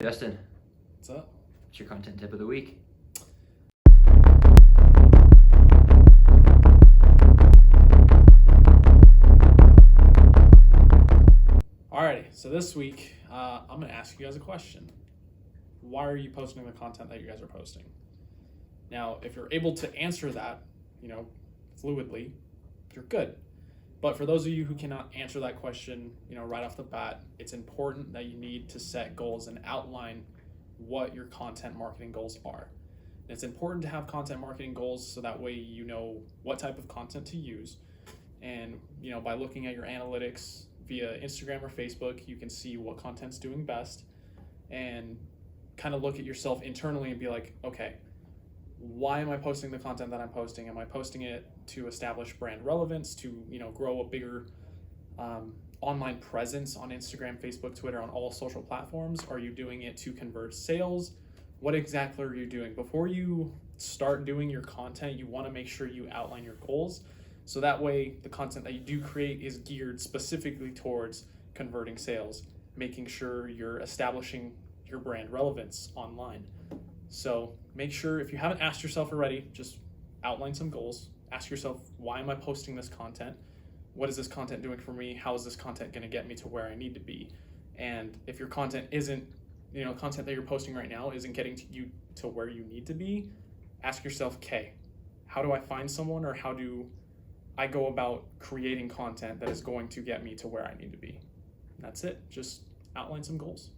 Justin, What's up? what's your content tip of the week? Alrighty, so this week I'm going to ask you guys a question. Why are you posting the content that you guys are posting? Now, if you're able to answer that, fluidly, you're good. But for those of you who cannot answer that question, right off the bat, it's important that you need to set goals and outline what your content marketing goals are. And it's important to have content marketing goals so that way you know what type of content to use. And by looking at your analytics via Instagram or Facebook, you can see what content's doing best and kind of look at yourself internally and be like, okay, why am I posting the content that I'm posting? Am I posting it to establish brand relevance, to grow a bigger online presence on Instagram, Facebook, Twitter, on all social platforms? Are you doing it to convert sales? What exactly are you doing? Before you start doing your content, you want to make sure you outline your goals, so that way the content that you do create is geared specifically towards converting sales, making sure you're establishing your brand relevance online. So make sure, if you haven't asked yourself already, just outline some goals. Ask yourself, why am I posting this content? What is this content doing for me? How is this content going to get me to where I need to be? And if your content isn't, content that you're posting right now isn't getting you to where you need to be, ask yourself, okay, how do I find someone, or how do I go about creating content that is going to get me to where I need to be? And that's it. Just outline some goals.